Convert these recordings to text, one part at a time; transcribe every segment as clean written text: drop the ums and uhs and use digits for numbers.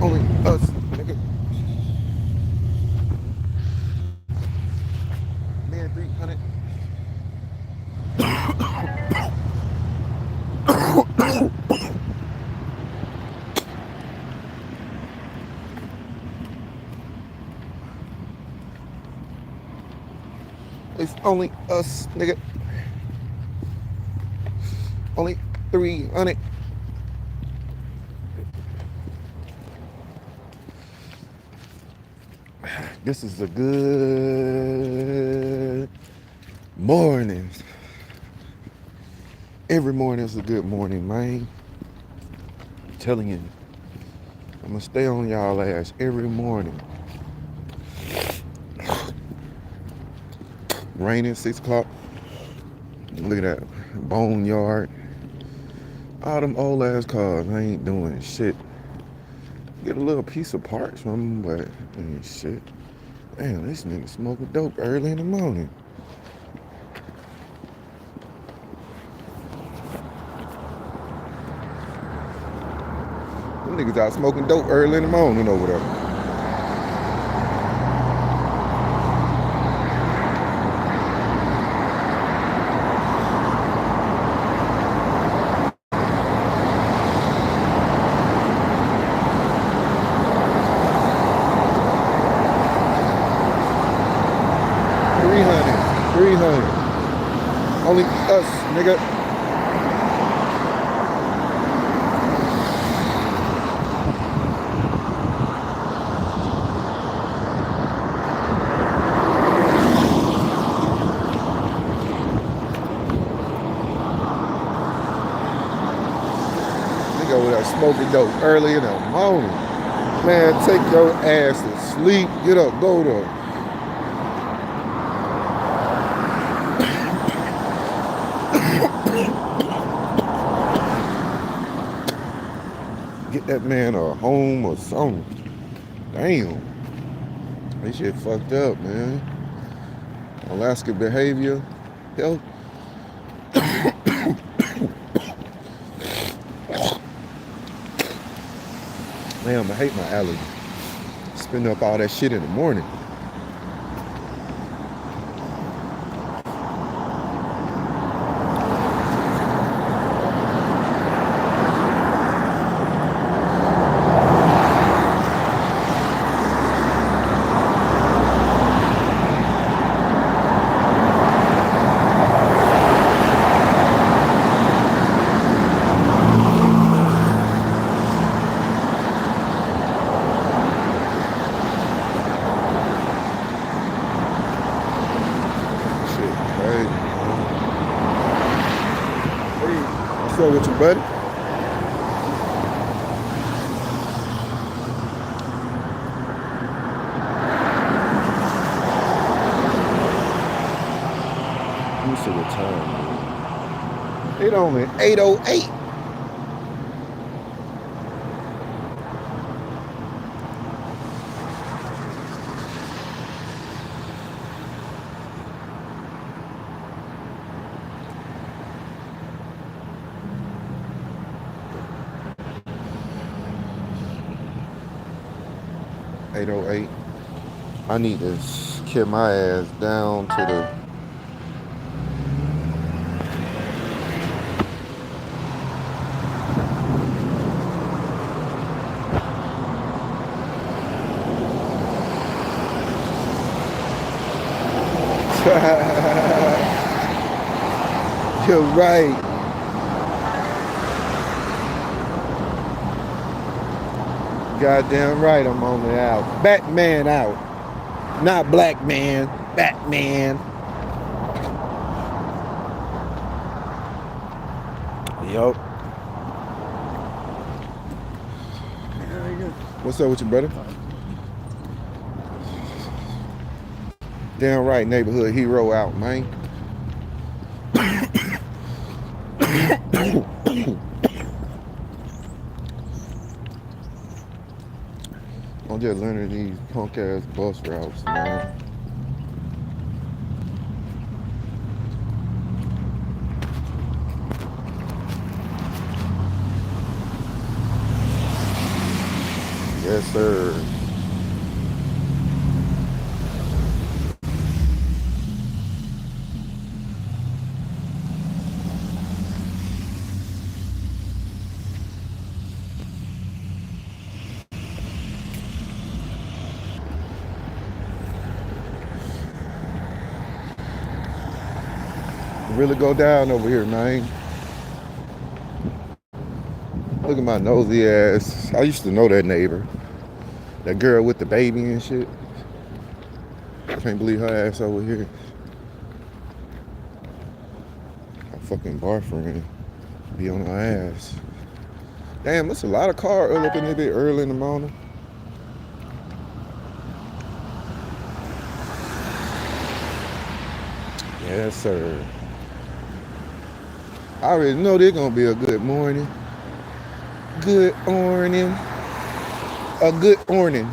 only us, nigga. Man, 300. It's only us, nigga. Only 300. This is a good morning. Every morning is a good morning, man. I'm telling you, I'm gonna stay on y'all ass every morning. Raining 6 o'clock. Look at that boneyard. All them old ass cars, I ain't doing shit. Get a little piece of parts from them, but ain't shit. Damn, this nigga smoking dope early in the morning. Them niggas out smoking dope early in the morning over there. 300, 300. Only us, nigga. Nigga over there smoking dope early in the morning. Man, take your ass to sleep. Get up, go to. Get that man a home or something. Damn. This shit fucked up, man. Alaska behavior, health. Damn, I hate my allergy. Spin up all that shit in the morning. What's up with you, buddy? Let me see what time. It only 8:08. I need to get my ass down to the. You're right. Goddamn right, I'm on the out. Batman out. Not black man. Batman. Yup. What's up with you, brother? Damn right, neighborhood hero out, man. I'm just learning these punk ass bus routes, man. Yes, sir. Really go down over here, man. Look at my nosy ass. I used to know that neighbor. That girl with the baby and shit. Can't believe her ass over here. My fucking boyfriend be on her ass. Damn, there's a lot of cars up in there bit early in the morning. Yes, sir. I already know this gonna be a good morning. Good morning. A good morning.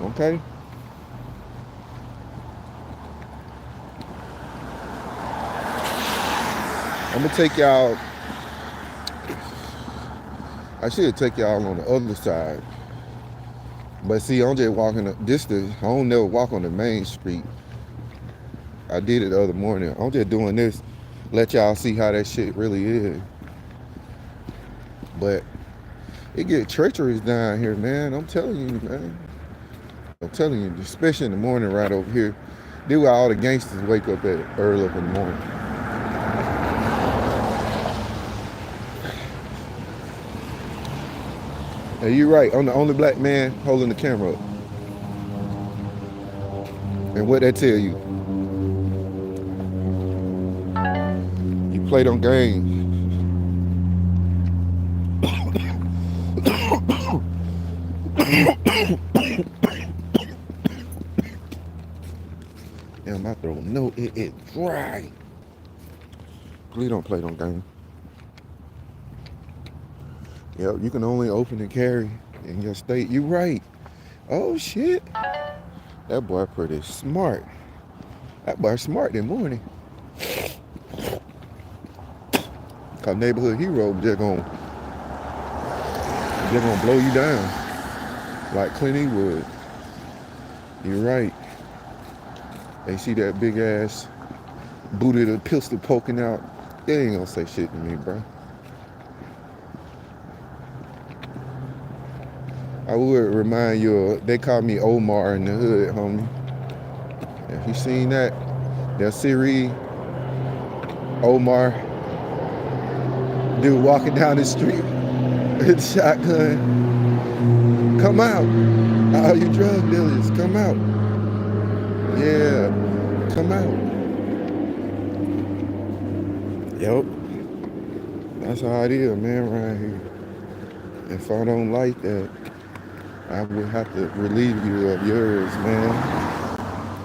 Okay? I'm gonna take y'all. I should take y'all on the other side. But see, I'm just walking I don't never walk on the main street. I did it the other morning. I'm just doing this, let y'all see how that shit really is. But it get treacherous down here, man. I'm telling you, man. I'm telling you, especially in the morning right over here. This where all the gangsters wake up at early up in the morning. And you're right, I'm the only black man holding the camera up. And what that tell you? You play them games. Damn, my throat. No, it dry. Please don't play them games. Yep, you can only open and carry in your state. You right. Oh shit. That boy pretty smart. That boy smart in the morning. Cause neighborhood hero they're gonna blow you down. Like Clint Eastwood. You're right. They see that big ass booty, the pistol poking out. They ain't gonna say shit to me, bro. I would remind you of, they call me Omar in the hood, homie. If you seen that series, Omar, dude walking down the street with a shotgun. Come out. All you drug dealers, come out. Yeah, come out. Yep. That's how it is, man, right here. If I don't like that, I would have to relieve you of yours, man.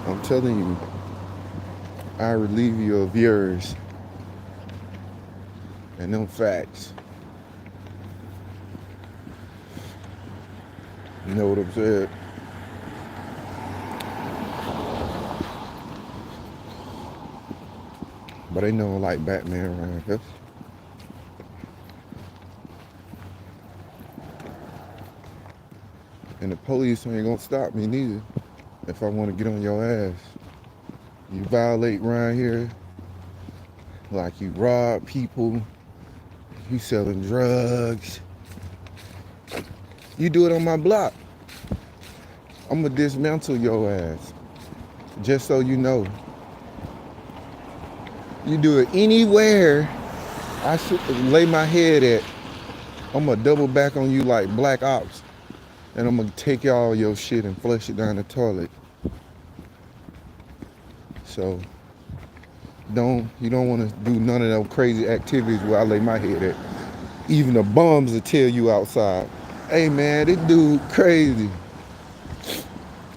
I'm telling you, I relieve you of yours. And them facts. You know what I'm saying? But they know like Batman around here. And the police ain't gonna stop me neither if I want to get on your ass. You violate around here, like you rob people, you selling drugs. You do it on my block, I'm gonna dismantle your ass. Just so you know. You do it anywhere I should lay my head at, I'm gonna double back on you like Black Ops. And I'm gonna take all your shit and flush it down the toilet. So you don't wanna do none of those crazy activities where I lay my head at. Even the bums will tell you outside, hey man, this dude crazy.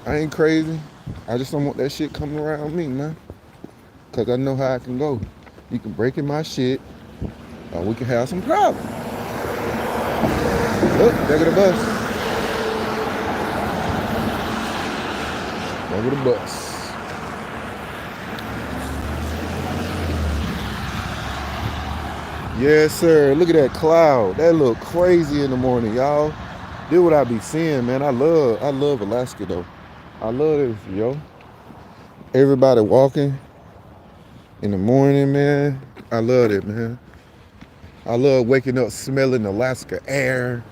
I ain't crazy. I just don't want that shit coming around me, man. Cause I know how I can go. You can break in my shit, or we can have some problems. Look, there go the bus. Over the bus. Yes, sir. Look at that cloud. That look crazy in the morning, y'all. This what I be seeing, man. I love Alaska though. I love this, yo. Everybody walking in the morning, man. I love it, man. I love waking up smelling Alaska air.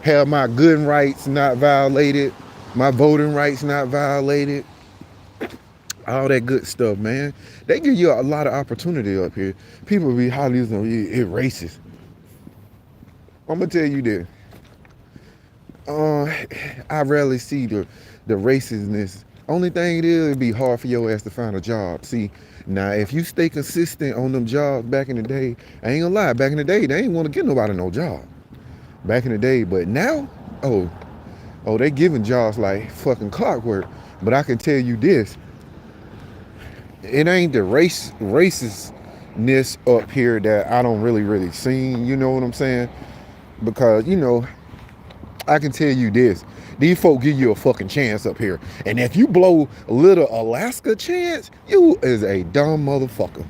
Have my gun rights not violated, my voting rights not violated. All that good stuff, man. They give you a lot of opportunity up here. People be highly racist. I'm gonna tell you this. I rarely see the racistness. Only thing it is, it'd be hard for your ass to find a job. See, now if you stay consistent on them jobs back in the day, I ain't gonna lie, back in the day, they ain't want to get nobody no job. Back in the day, but now, they giving jobs like fucking clockwork. But I can tell you this, it ain't the racistness up here that I don't really see, you know what I'm saying? Because, I can tell you this. These folk give you a fucking chance up here. And if you blow a little Alaska chance, you is a dumb motherfucker.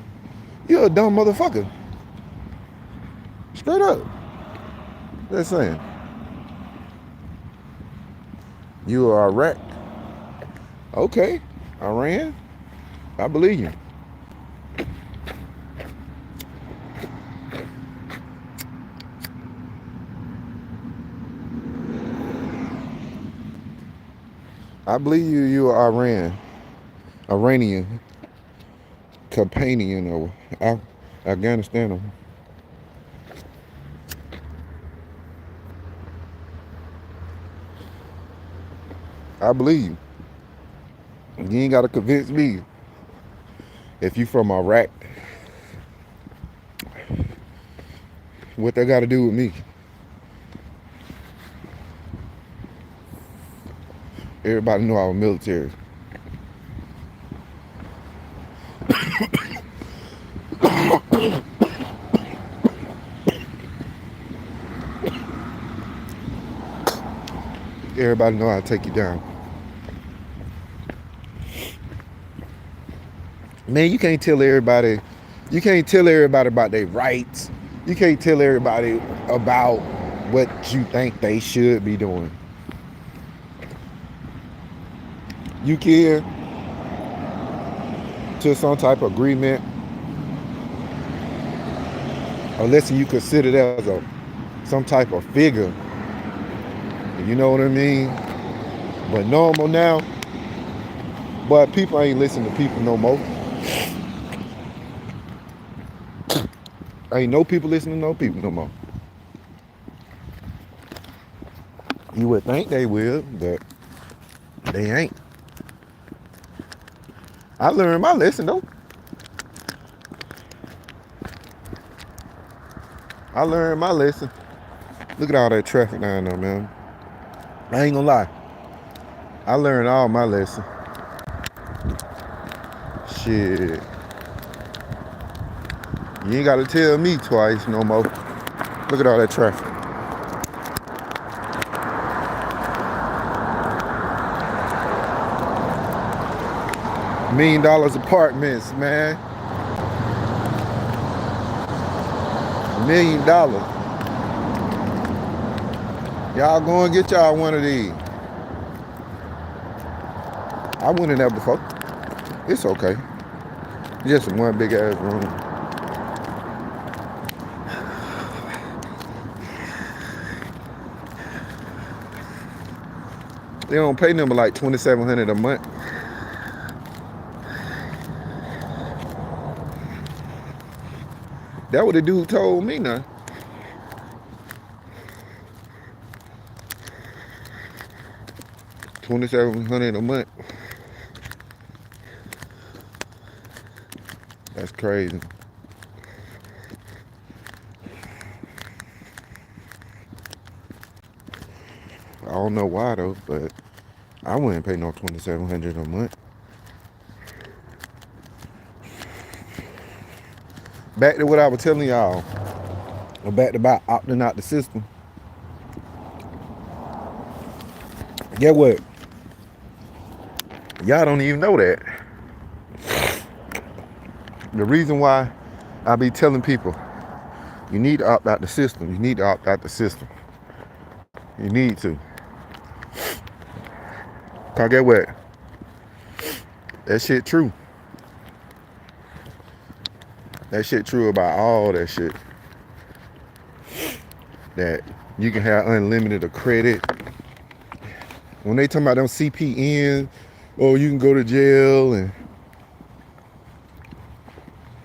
You're a dumb motherfucker. Straight up. Just saying. You are Iraq. Okay. Iran. I believe you. I believe you are Iranian, Campanian, or Afghanistan. I believe you. You ain't got to convince me. If you from Iraq, what that got to do with me? Everybody know our military. Everybody know how to take you down. Man, you can't tell everybody about their rights. You can't tell everybody about what you think they should be doing. You can to some type of agreement, unless you consider that as some type of figure. You know what I mean? But normal now, but people ain't listening to people no more. Ain't no people listening to no people no more. You would think they will, but they ain't. I learned my lesson though. I learned my lesson. Look at all that traffic down there, man. I ain't gonna lie. I learned all my lesson. Shit. You ain't gotta tell me twice no more. Look at all that traffic. $1 million apartments, man. $1 million. Y'all go and get y'all one of these. I went in there before. It's okay. Just one big ass room. They don't pay them like $2,700 a month. That what the dude told me now. $2,700 a month. That's crazy. I don't know why though, but I wouldn't pay no $2,700 a month. Back to what I was telling y'all about opting out the system. Get what? Y'all don't even know that. The reason why I be telling people, you need to opt out the system. You need to opt out the system. You need to. Cause get what? That shit true. That shit true about all that shit. That you can have unlimited of credit. When they talking about them CPN, or you can go to jail, and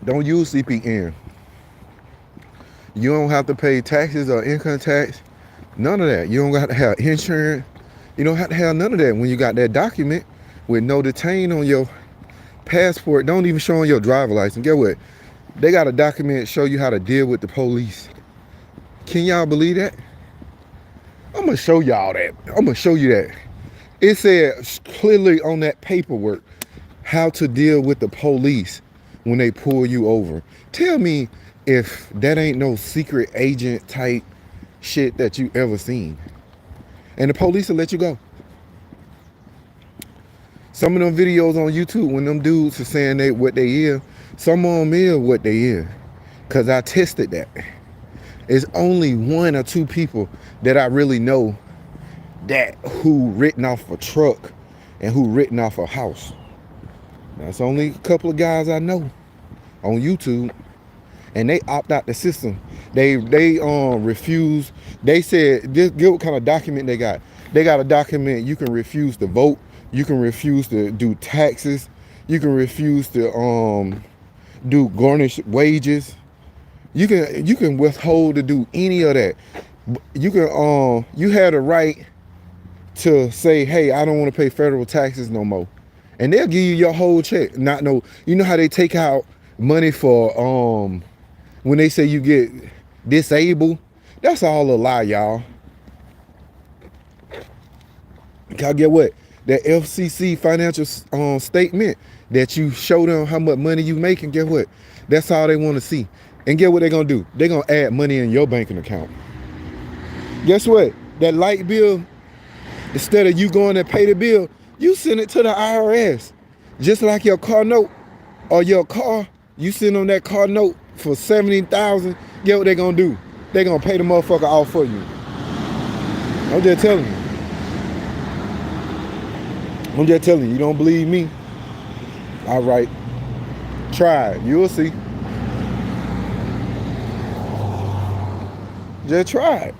don't use CPN. You don't have to pay taxes or income tax. None of that. You don't have to have insurance. You don't have to have none of that when you got that document with no detain on your passport. Don't even show on your driver license. Get what? They got a document show you how to deal with the police. Can y'all believe that? I'm gonna show y'all that. I'm gonna show you that. It said clearly on that paperwork how to deal with the police when they pull you over. Tell me if that ain't no secret agent type shit that you ever seen. And the police will let you go. Some of them videos on YouTube when them dudes are saying what they is, some of them is what they is. Cause I tested that. It's only 1 or 2 people that I really know that who written off a truck and who written off a house. That's only a couple of guys I know on YouTube. And they opt out the system. They refuse. They said, get what kind of document they got. They got a document you can refuse to vote. You can refuse to do taxes. You can refuse to do garnished wages. You can withhold to do any of that. You can you had a right to say, hey, I don't want to pay federal taxes no more. And they'll give you your whole check. Not no, you know how they take out money for when they say you get disabled? That's all a lie, y'all. Y'all get what? That FCC financial statement that you show them how much money you make, and get what? That's all they want to see. And get what they're gonna do? They're gonna add money in your banking account. Guess what? That light bill, instead of you going to pay the bill, you send it to the IRS. Just like your car note or your car, you send them that car note for $70,000. Get what they gonna do? They gonna pay the motherfucker off for you. I'm just telling you. I'm just telling you. You don't believe me? All right. Try it. You'll see. Just try it.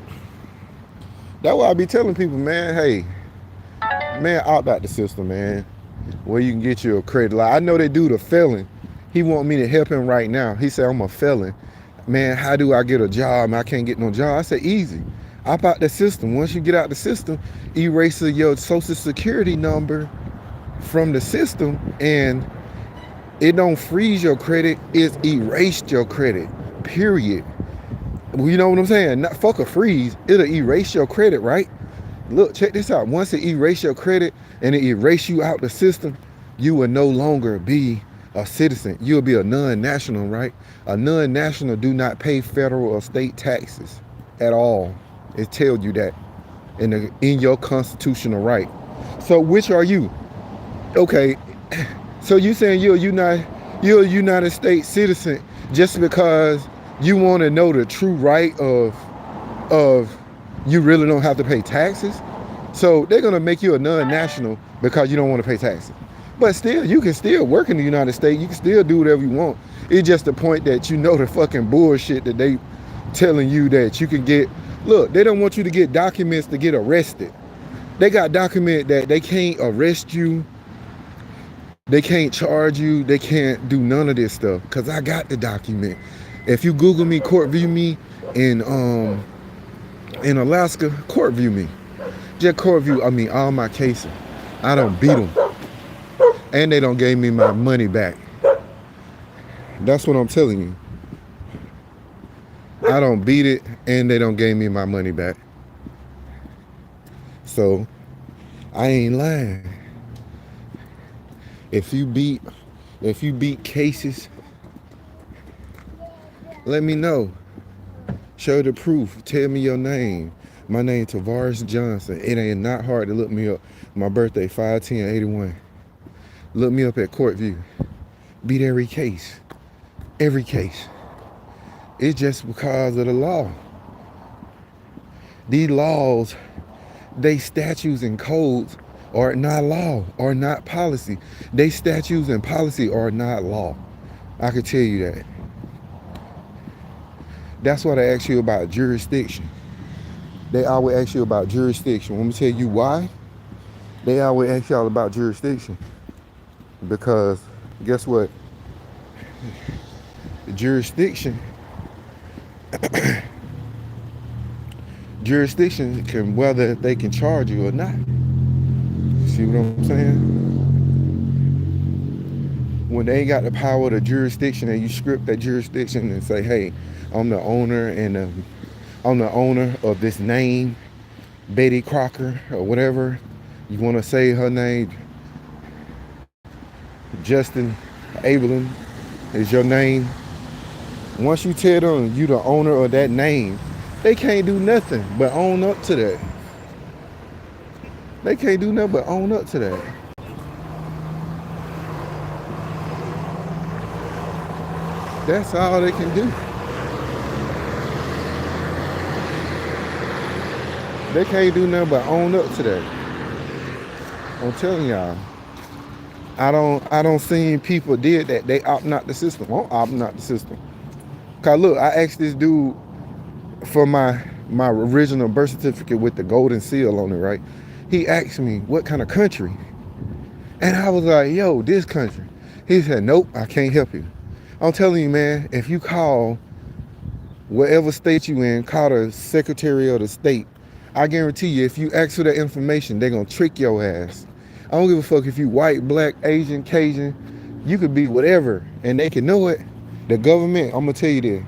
That's why I be telling people, man, hey, man, opt out the system, man. Where you can get you a credit line. I know they do the felon. He want me to help him right now. He said, I'm a felon. Man, how do I get a job? I can't get no job. I said, easy. Opt out the system. Once you get out the system, erase your social security number from the system, and it don't freeze your credit. It's erased your credit, period. You know what I'm saying? Not fuck a freeze. It'll erase your credit, right? Look, check this out. Once it erase your credit and it erase you out the system, you will no longer be a citizen. You'll be a non-national, right? A non-national do not pay federal or state taxes at all. It tells you that in your constitutional right. So which are you? Okay, so you saying you're a United States citizen just because you want to know the true right of you really don't have to pay taxes? So they're gonna make you a non-national because you don't want to pay taxes. But still, you can still work in the United States. You can still do whatever you want. It's just the point that you know the fucking bullshit that they telling you that you can get. Look, they don't want you to get documents to get arrested. They got document that they can't arrest you. They can't charge you. They can't do none of this stuff because I got the document. If you Google me, court view me in Alaska, court view me. Just court view, I mean, all my cases. I don't beat them. And they don't give me my money back. That's what I'm telling you. I don't beat it, and they don't give me my money back. So, I ain't lying. If you beat cases, let me know. Show the proof. Tell me your name. My name Tavares Johnson. It ain't not hard to look me up. My birthday 5/10/81. Look me up at Court View. Beat every case. Every case. It's just because of the law. These laws They statutes and codes are not law, are not policy. They statutes and policy are not law. I can tell you that. That's why they ask you about jurisdiction. They always ask you about jurisdiction. Let me tell you why. They always ask y'all about jurisdiction. Because guess what? Jurisdiction can whether they can charge you or not. See what I'm saying? When they ain't got the power of the jurisdiction and you script that jurisdiction and say, hey, I'm the owner I'm the owner of this name, Betty Crocker or whatever. You want to say her name, Justin Abelin is your name. Once you tell them you the owner of that name, they can't do nothing but own up to that. They can't do nothing but own up to that. That's all they can do. They can't do nothing but own up to that. I'm telling y'all. I don't see people did that. They opting out the system. I'm opting out the system. Cause look, I asked this dude for my original birth certificate with the golden seal on it, right? He asked me what kind of country. And I was like, yo, this country. He said, nope, I can't help you. I'm telling you, man, if you call whatever state you in, call the Secretary of the State, I guarantee you, if you ask for that information, they're gonna trick your ass. I don't give a fuck if you white, black, Asian, Cajun, you could be whatever, and they can know it. The government, I'm gonna tell you this.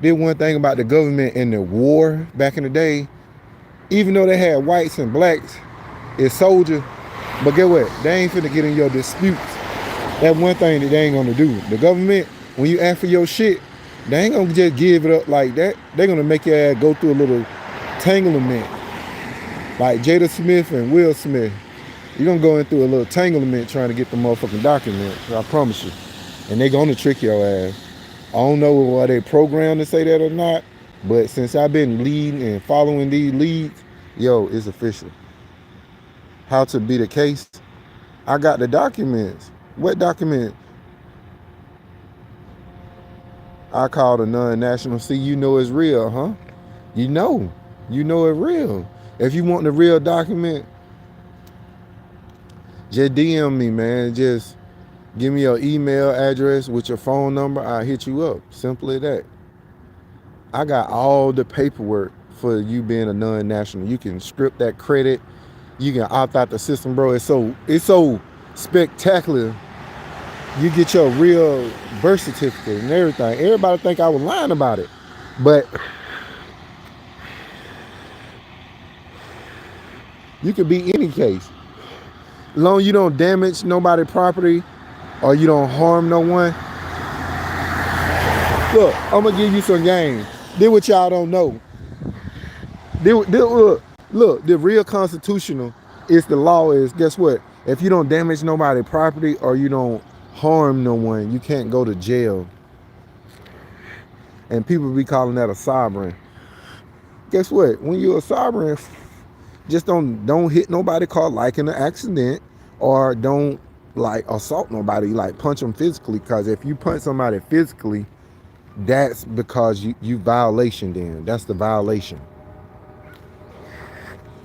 There's one thing about the government in the war back in the day, even though they had whites and blacks as soldiers, but get what? They ain't finna get in your disputes. That's one thing that they ain't gonna do. The government, when you ask for your shit, they ain't gonna just give it up like that. They're gonna make your ass go through a little tanglement. Like Jada Smith and Will Smith. You're gonna go in through a little tanglement trying to get the motherfucking document. I promise you. And they're gonna trick your ass. I don't know why they programmed to say that or not, but since I've been leading and following these leads, yo, it's official. How to be the case? I got the documents. What document? I called a non-national. See, you know it's real, huh? You know it's real. If you want the real document, just DM me, man. Just give me your email address with your phone number. I'll hit you up. Simple as that. I got all the paperwork for you being a non-national. You can script that credit. You can opt out the system, bro. It's so spectacular. You get your real birth certificate and everything. Everybody think I was lying about it, but you could be any case. As long as you don't damage nobody's property or you don't harm no one. Look, I'm gonna give you some game. This what y'all don't know. Look, the real constitutional is the law is, guess what? If you don't damage nobody's property or you don't harm no one, you can't go to jail. And people be calling that a sovereign. Guess what? When you're a sovereign, just don't hit nobody caught like in an accident, or don't like assault nobody, like punch them physically. Because if you punch somebody physically, that's because you violation then. That's the violation.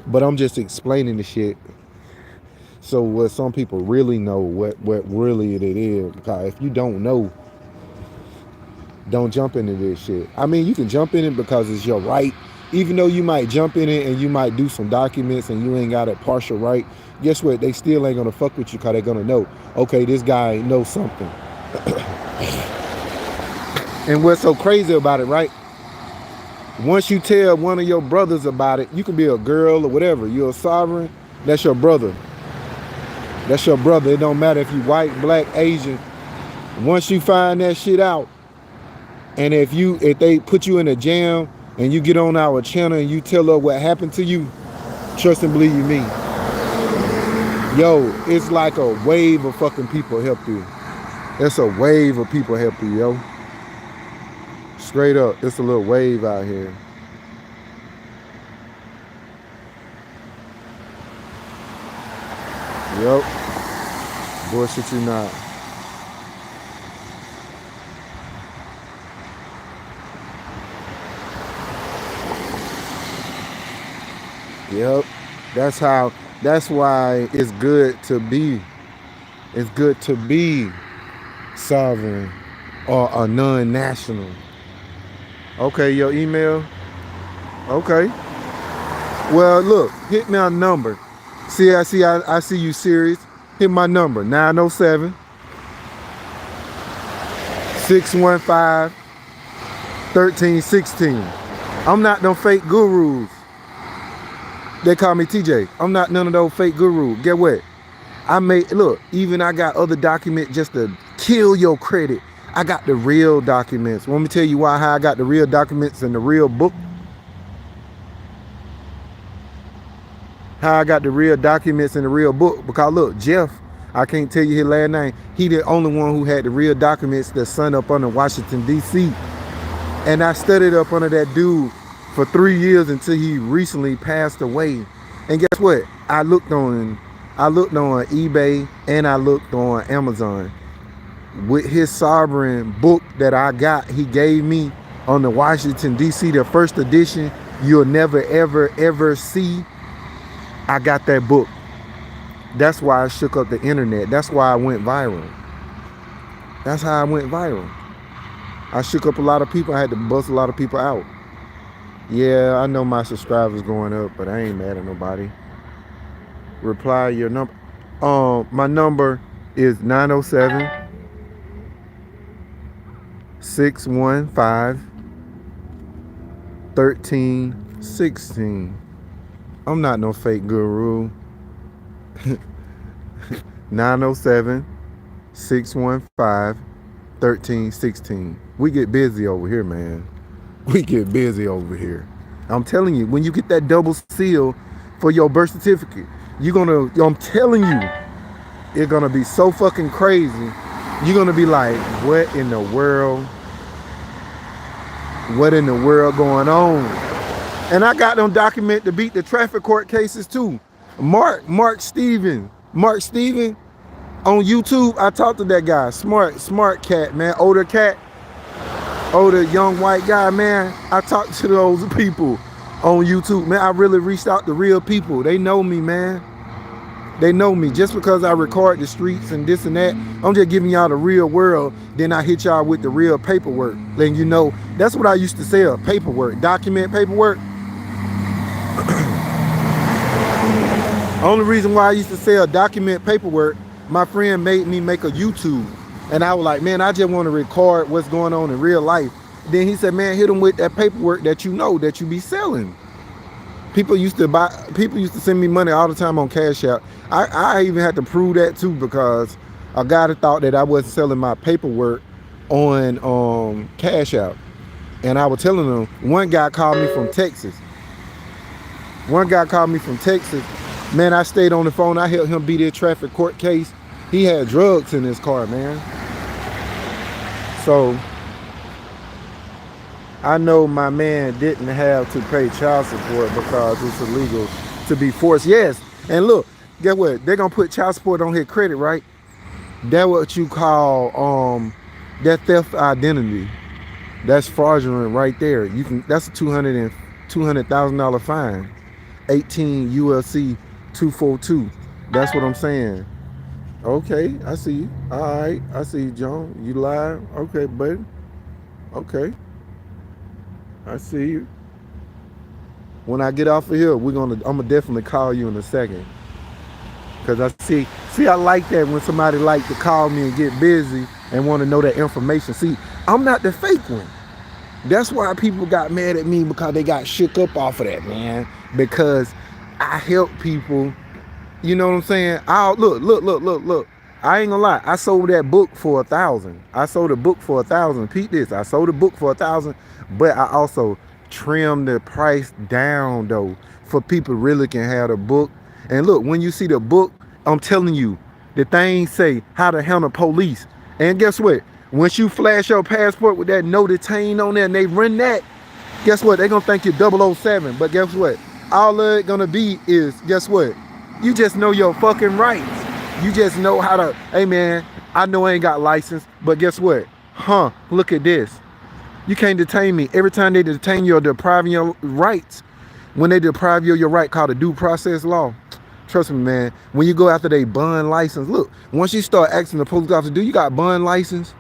But I'm just explaining the shit so what some people really know what really it is. Because if you don't know, don't jump into this shit. I mean, you can jump in it because it's your right. Even though you might jump in it and you might do some documents and you ain't got a partial right, guess what? They still ain't gonna fuck with you because they're gonna know, okay, this guy knows something. And what's so crazy about it, right? Once you tell one of your brothers about it, you can be a girl or whatever, you're a sovereign, that's your brother. That's your brother. It don't matter if you white, black, Asian. Once you find that shit out, and if they put you in a jam and you get on our channel and you tell her what happened to you, trust and believe me, yo, it's like a wave of fucking people help you. It's a wave of people help you, yo. Straight up, it's a little wave out here. Yup. Bullshit you not. Yep. That's why it's good to be sovereign or a non-national. Okay, your email? Okay. Well, look, hit me a number. I see you serious. Hit my number, 907 615 1316. I'm not no fake gurus. They call me TJ. I'm not none of those fake gurus. Get what? Even I got other documents just to kill your credit. I got the real documents. Want me to tell you how I got the real documents and the real book? How I got the real documents in the real book? Because look, Jeff, I can't tell you his last name. He the only one who had the real documents that signed up under Washington, D.C. And I studied up under that dude for 3 years until he recently passed away. And guess what? I looked on eBay and I looked on Amazon. With his sovereign book that I got, he gave me on the Washington, D.C., the first edition, you'll never, ever, ever see. I got that book. That's why I shook up the internet. That's why I went viral. That's how I went viral. I shook up a lot of people. I had to bust a lot of people out. Yeah, I know my subscribers going up, but I ain't mad at nobody. Reply your number. My number is 907 615 1316. I'm not no fake guru. 907 615 1316. We get busy over here, man. We get busy over here. I'm telling you, when you get that double seal for your birth certificate, I'm telling you, it's gonna be so fucking crazy. You're gonna be like, what in the world? What in the world going on? And I got them document to beat the traffic court cases too. Mark Steven on YouTube. I talked to that guy, smart cat, man, older young white guy, man. I talked to those people on YouTube, man. I really reached out to real people. They know me, man. They know me. Just because I record the streets and this and that, I'm just giving y'all the real world. Then I hit y'all with the real paperwork. Letting you know, that's what I used to sell, paperwork, document paperwork. Only reason why I used to sell document paperwork, my friend made me make a YouTube. And I was like, man, I just want to record what's going on in real life. Then he said, man, hit them with that paperwork that you know that you be selling. People used to send me money all the time on Cash App. I even had to prove that too, because a guy thought that I wasn't selling my paperwork on Cash App. And I was telling him, one guy called me from Texas. Man, I stayed on the phone. I helped him beat his traffic court case. He had drugs in his car, man. So I know my man didn't have to pay child support because it's illegal to be forced. Yes. And look, guess what? They're going to put child support on his credit, right? That's what you call that theft identity. That's fraudulent right there. That's a $200,000 fine. 18 ULC 242. That's what I'm saying. Okay, I see you. All right, I see you, John. You live? Okay, buddy. Okay, I see you. When I get off of here, I'm gonna definitely call you in a second. Cause I see, I like that when somebody like to call me and get busy and want to know that information. See, I'm not the fake one. That's why people got mad at me, because they got shook up off of that, man. Because I help people. You know what I'm saying? Look. I ain't gonna lie. I sold that book for $1,000. I sold a book for $1,000. Peep this. I sold a book for $1,000, but I also trimmed the price down though, for people really can have the book. And look, when you see the book, I'm telling you, the thing say how to handle police. And guess what? Once you flash your passport with that no detain on there and they run that, guess what? They're gonna think you're 007. But guess what? All of it gonna be is, guess what? You just know your fucking rights. You just know how to, hey man, I know I ain't got license, but guess what? Look at this. You can't detain me. Every time they detain you or depriving your rights, when they deprive you of your right called a due process law, trust me, man, when you go after they bond license, look, once you start asking the police officer, do you got bond license?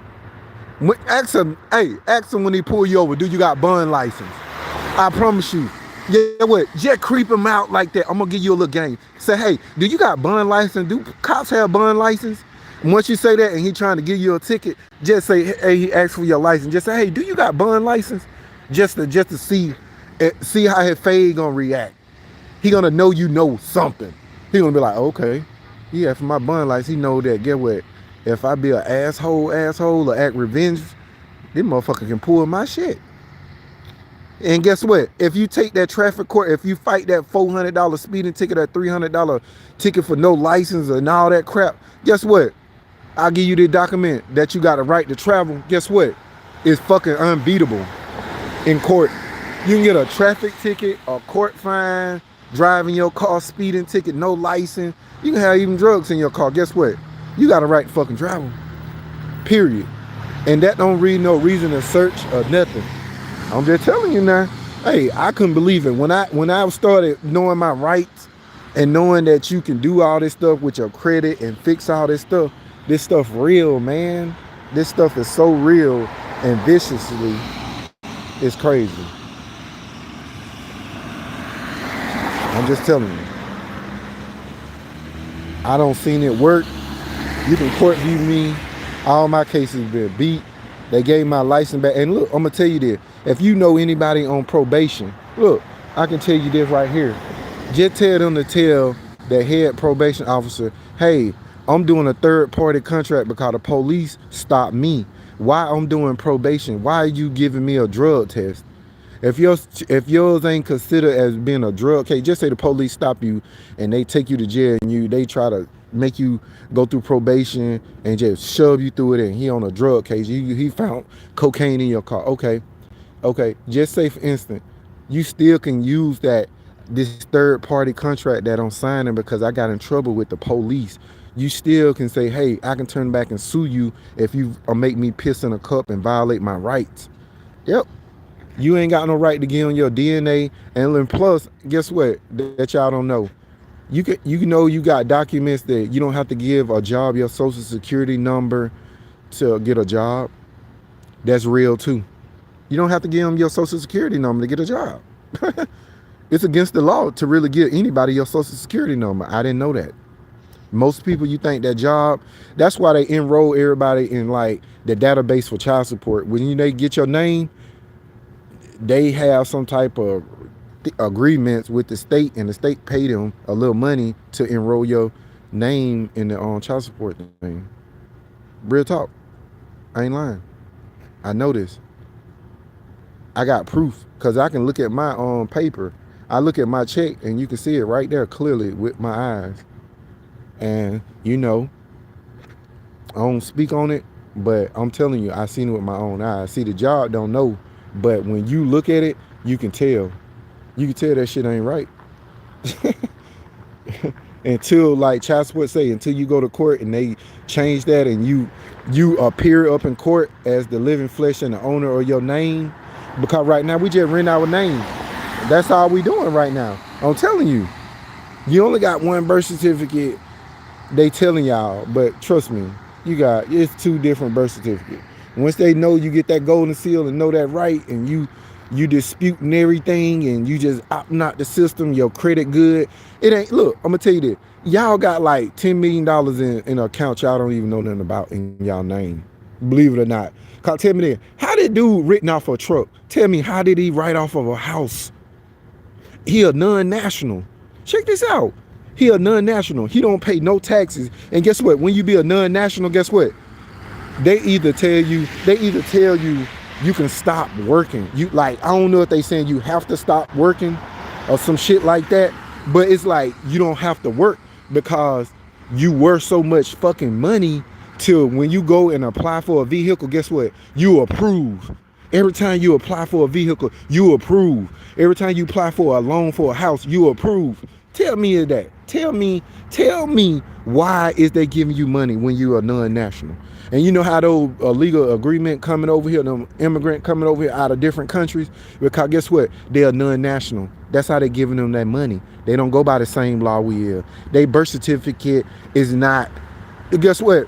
Ask him when he pull you over, do you got bond license? I promise you. Yeah, what? Just creep him out like that. I'm gonna give you a little game. Say, hey, do you got bond license? Do cops have bond license? And once you say that and he trying to give you a ticket, just say, hey, he asked for your license. Just say, hey, do you got bond license? Just to see how his face gonna react. He gonna know you know something. He gonna be like, okay, yeah, for my bond license, he know that. Get what? If I be an asshole or act revenge, this motherfucker can pull my shit. And guess what? If you take that traffic court, if you fight that $400 speeding ticket, that $300 ticket for no license and all that crap, guess what? I'll give you the document that you got a right to travel. Guess what? It's fucking unbeatable in court. You can get a traffic ticket, a court fine, driving your car, speeding ticket, no license. You can have even drugs in your car. Guess what? You got a right to fucking travel. Period. And that don't read no reason to search or nothing. I'm just telling you now. Hey, I couldn't believe it. When I started knowing my rights and knowing that you can do all this stuff with your credit and fix all this stuff real, man. This stuff is so real and viciously, it's crazy. I'm just telling you. I don't seen it work. You can court view me. All my cases been beat. They gave my license back. And look, I'm gonna tell you this. If you know anybody on probation, look, I can tell you this right here. Just tell them to tell the head probation officer, hey, I'm doing a third-party contract because the police stopped me. Why I'm doing probation? Why are you giving me a drug test? If yours ain't considered as being a drug case, just say the police stop you and they take you to jail and they try to make you go through probation and just shove you through it and he on a drug case. He found cocaine in your car. Okay, just say for instance, you still can use this third party contract that I'm signing because I got in trouble with the police. You still can say, hey, I can turn back and sue you if you make me piss in a cup and violate my rights. Yep. You ain't got no right to get on your DNA. And then plus, guess what? That y'all don't know. You know you got documents that you don't have to give a job, your social security number to get a job. That's real too. You don't have to give them your social security number to get a job. It's against the law to really give anybody your social security number. I didn't know that. Most people, you think that job, that's why they enroll everybody in like the database for child support. When they get your name, they have some type of agreements with the state, and the state pay them a little money to enroll your name in the child support thing. Real talk. I ain't lying. I know this. I got proof because I can look at my paper. I look at my check and you can see it right there clearly with my eyes. And I don't speak on it, but I'm telling you, I seen it with my own eyes. See, the job don't know, but when you look at it, you can tell. You can tell that shit ain't right. Until like child support say, until you go to court and they change that and you appear up in court as the living flesh and the owner of your name. Because right now we just rent our name. That's all we doing right now. I'm telling you. You only got one birth certificate, they telling y'all, but trust me, it's 2 different birth certificates. Once they know you get that golden seal and know that right, and you disputing everything and you just opting out the system, your credit good. It ain't, look, I'm gonna tell you this. Y'all got like $10 million in an account y'all don't even know nothing about in y'all name. Believe it or not. Tell me this, how did dude written off a truck? Tell me, how did he write off of a house? He a non-national. Check this out. He a non-national. He don't pay no taxes. And guess what? When you be a non-national, guess what? They either tell you you can stop working. I don't know if they saying you have to stop working or some shit like that, but it's like you don't have to work because you worth so much fucking money till when you go and apply for a vehicle, guess what? You approve. Every time you apply for a vehicle, you approve. Every time you apply for a loan for a house, you approve. Tell me that. tell me why is they giving you money when you are non-national? And you know how those legal agreement coming over here, them immigrant coming over here out of different countries, because guess what? They are non-national. That's how they giving them that money. They don't go by the same law we are. They birth certificate is not. Guess what?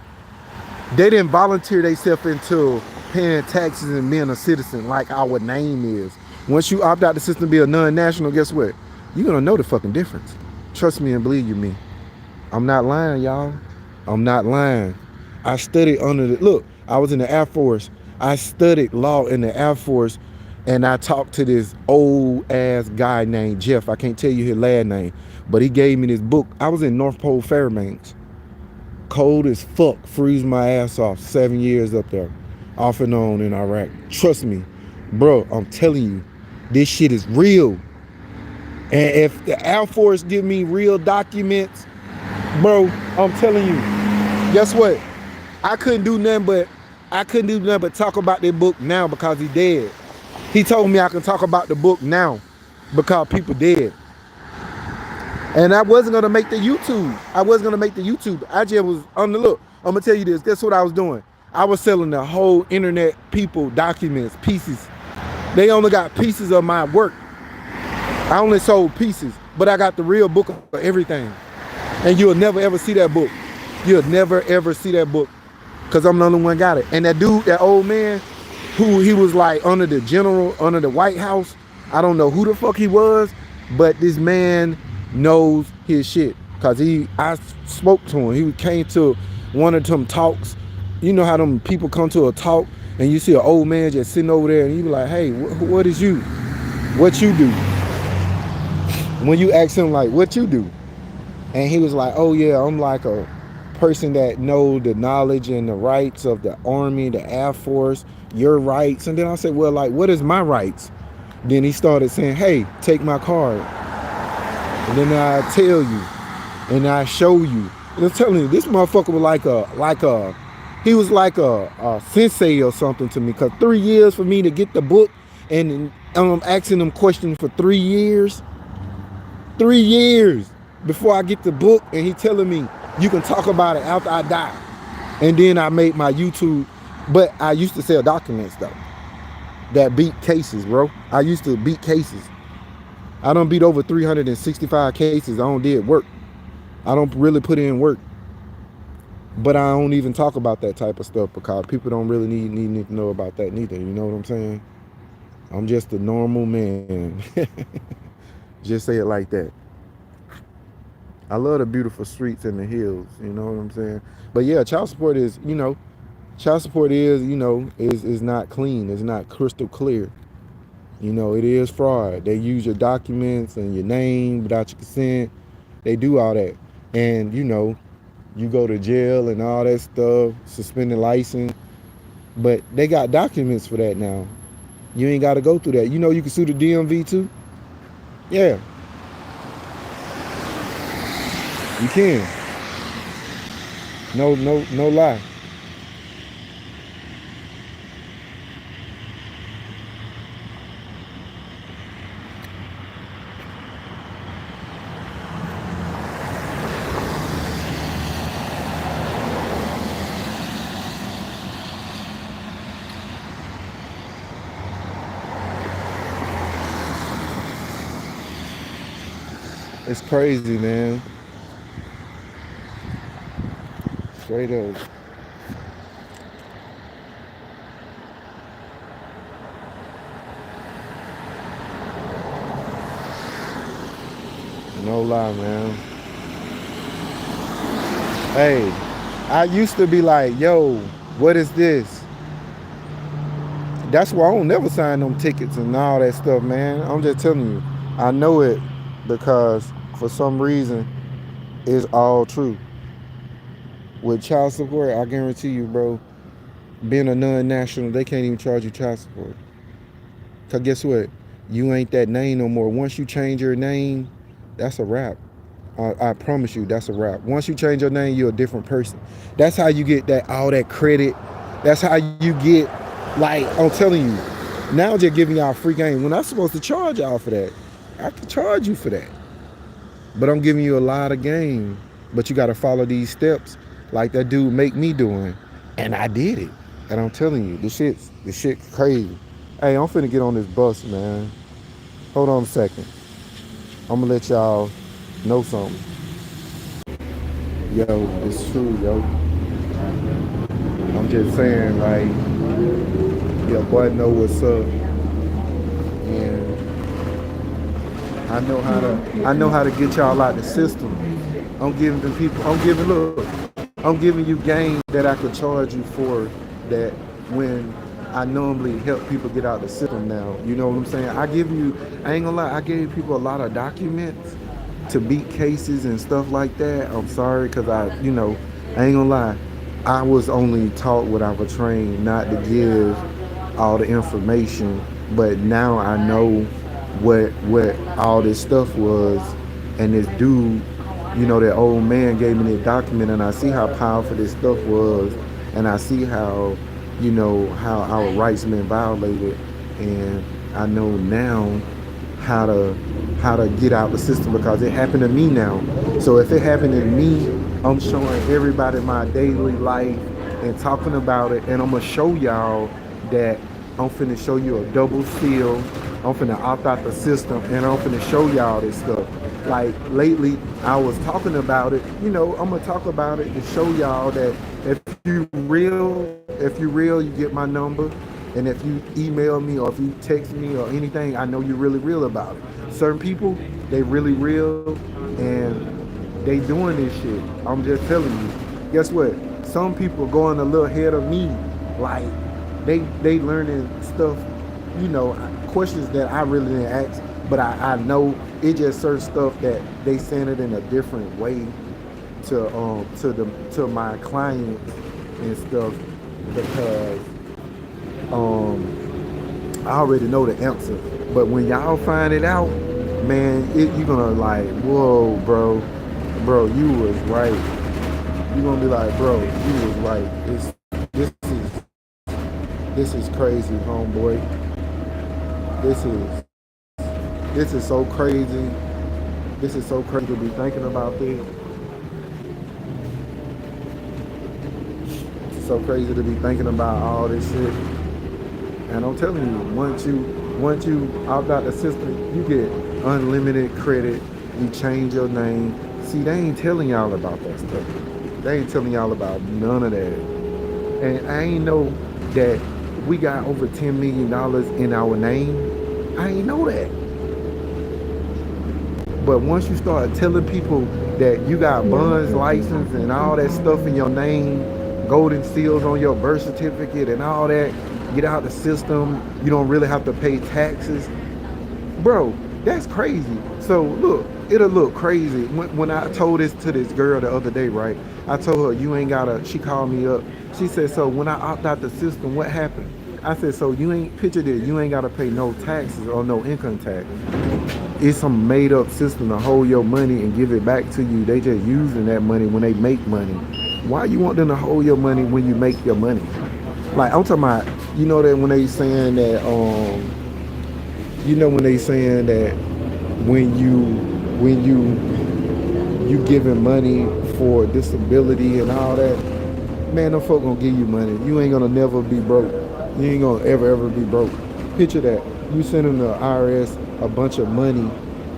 They didn't volunteer themselves into paying taxes and being a citizen like our name is. Once you opt out the system to be a non-national, guess what? You're gonna know the fucking difference. Trust me and believe you me. I'm not lying, y'all. I'm not lying. I studied under the, look, I was in the Air Force. I studied law in the Air Force, and I talked to this old ass guy named Jeff. I can't tell you his last name, but he gave me this book. I was in North Pole Fairbanks. Cold as fuck, freeze my ass off, 7 years up there, off and on in Iraq. Trust me, bro, I'm telling you, this shit is real. And if the Air Force give me real documents, bro, I'm telling you, guess what? I couldn't do nothing but talk about that book now because he dead. He told me I can talk about the book now because people dead. And I wasn't gonna make the YouTube. I just was on the look. I'm gonna tell you this. Guess what I was doing? I was selling the whole internet people documents, pieces. They only got pieces of my work. I only sold pieces, but I got the real book of everything. And you'll never ever see that book. You'll never ever see that book because I'm the only one got it. And that dude, that old man, who he was like under the general, under the White House. I don't know who the fuck he was, but this man knows his shit because I spoke to him. He came to one of them talks. You know how them people come to a talk and you see an old man just sitting over there and you be like, hey, what is you? What you do? When you ask him like, what you do? And he was like, oh yeah, I'm like a person that know the knowledge and the rights of the Army, the Air Force, your rights. And then I said, well, like, what is my rights? Then he started saying, hey, take my card. And then I tell you, and I show you. And I'm telling you, this motherfucker was he was like a sensei or something to me. Cause 3 years for me to get the book, and I'm asking him questions for 3 years. 3 years before I get the book, and he telling me you can talk about it after I die. And then I made my YouTube, but I used to sell documents though that beat cases, bro. I used to beat cases. I don't beat over 365 cases. I don't did work. I don't really put in work. But I don't even talk about that type of stuff because people don't really need to know about that neither. You know what I'm saying? I'm just a normal man. Just say it like that. I love the beautiful streets and the hills. You know what I'm saying? But yeah, child support is, is not clean. It's not crystal clear. You know, it is fraud. They use your documents and your name without your consent. They do all that. And, you go to jail and all that stuff, suspended license. But they got documents for that now. You ain't got to go through that. You know you can sue the DMV too? Yeah. You can. No lie. It's crazy, man. Straight up. No lie, man. Hey, I used to be like, yo, what is this? That's why I don't never sign them tickets and all that stuff, man. I'm just telling you. I know it because for some reason it's all true. With child support, I guarantee you, bro, being a non-national, they can't even charge you child support. Because guess what? You ain't that name no more. Once you change your name, that's a wrap. I promise you, that's a wrap. Once you change your name, you're a different person. That's how you get all that credit. That's how you get, like, I'm telling you, now I'm just giving y'all free game. When I'm supposed to charge y'all for that, I have to charge you for that. But I'm giving you a lot of game. But you got to follow these steps like that dude make me doing. And I did it. And I'm telling you, this shit's crazy. Hey, I'm finna get on this bus, man. Hold on a second. I'm gonna let y'all know something. Yo, it's true, yo. I'm just saying, like, your boy know what's up. And I know how to get y'all out the system. I'm giving you game that I could charge you for that when I normally help people get out the system now. You know what I'm saying? I ain't gonna lie, I gave people a lot of documents to beat cases and stuff like that. I'm sorry, cause I ain't gonna lie. I was only taught what I was trained not to give all the information, but now I know what all this stuff was, and this dude, that old man gave me that document, and I see how powerful this stuff was, and I see how our rights been violated, and I know now how to get out the system because it happened to me now. So if it happened to me, I'm showing everybody my daily life and talking about it, and I'm gonna show y'all that I'm finna show you a double seal. I'm finna opt out the system, and I'm finna show y'all this stuff. Like lately, I was talking about it. I'm gonna talk about it to show y'all that if you real, you get my number. And if you email me or if you text me or anything, I know you're really real about it. Certain people, they really real and they doing this shit. I'm just telling you. Guess what? Some people going a little ahead of me. Like they learning stuff, questions that I really didn't ask. But I know it just certain stuff that they saying it in a different way to my clients and stuff because I already know the answer. But when y'all find it out, man, you're gonna like, whoa, bro, you was right. You're gonna be like, bro, you was right. This is crazy, homeboy. This is so crazy. This is so crazy to be thinking about this. It's so crazy to be thinking about all this shit. And I'm telling you, once you opt out the system, you get unlimited credit. You change your name. See, they ain't telling y'all about that stuff. They ain't telling y'all about none of that. And I ain't know that we got over $10 million in our name. I ain't know that. But once you start telling people that you got bonds, license, and all that stuff in your name, golden seals on your birth certificate and all that, get out the system, you don't really have to pay taxes. Bro, that's crazy. So look, it'll look crazy. When I told this to this girl the other day, right? I told her, you ain't gotta, she called me up. She said, so when I opt out the system, what happened? I said, so you ain't, picture this, you ain't gotta pay no taxes or no income tax. It's some made up system to hold your money and give it back to you. They just using that money when they make money. Why you want them to hold your money when you make your money? Like I'm talking about, that when they saying that, when they saying that when you giving money for disability and all that, man, them folk gonna give you money. You ain't gonna never be broke. You ain't gonna ever be broke. Picture that. You sending the IRS a bunch of money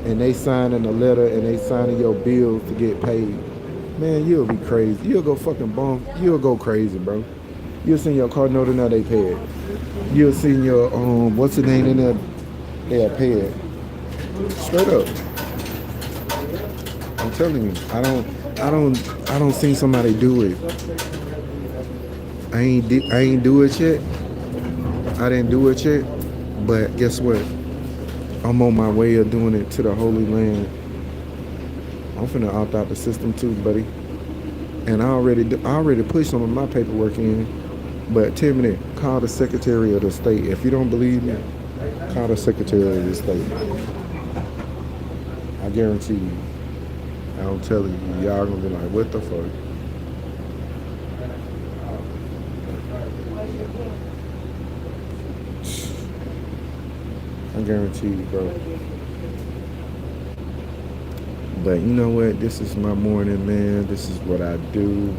and they signing a letter and they signing your bills to get paid. Man, you'll be crazy. You'll go fucking bump. You'll go crazy, bro. You'll send your car note and now they pay it. You'll send your what's the name in there? They'll pay it. Straight up. I'm telling you, I don't see somebody do it. I ain't do it yet. I didn't do it yet. But guess what? I'm on my way of doing it to the Holy Land. I'm finna opt out the system too, buddy. And I already pushed some of my paperwork in. But 10 minutes, call the Secretary of the State. If you don't believe me, call the Secretary of the State. I guarantee you. I'm telling you, y'all gonna be like, what the fuck? I guarantee you, bro. But you know what? This is my morning, man. This is what I do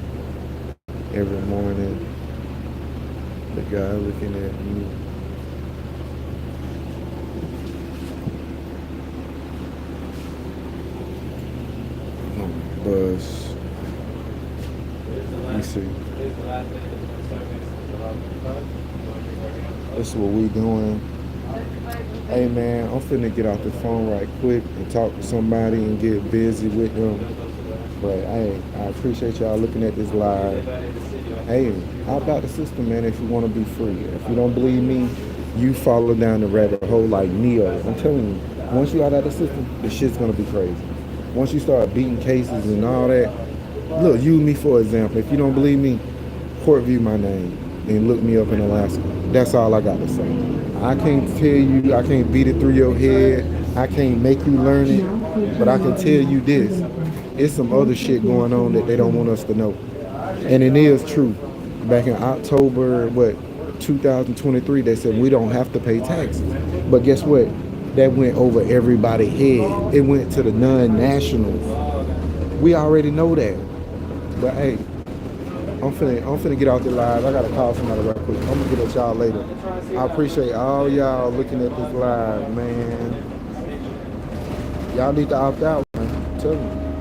every morning. The guy looking at me. On the bus. Let me see. This is what we doing. Hey man, I'm finna get off the phone right quick and talk to somebody and get busy with them. But hey, I appreciate y'all looking at this live. Hey, how about the system, man, if you want to be free? If you don't believe me, you follow down the rabbit hole like Neo. I'm telling you, once you out of the system, the shit's gonna be crazy. Once you start beating cases and all that, look, use me for example. If you don't believe me, court view my name and look me up in Alaska. That's all I got to say. I can't tell you, I can't beat it through your head, I can't make you learn it, but I can tell you this. It's some other shit going on that they don't want us to know. And it is true. Back in October, 2023, they said we don't have to pay taxes. But guess what? That went over everybody's head. It went to the non-nationals. We already know that. But hey, I'm finna get out there live. I gotta call somebody right quick. I'm gonna get at y'all later. I appreciate all y'all looking at this live, man. Y'all need to opt out, man. Tell me.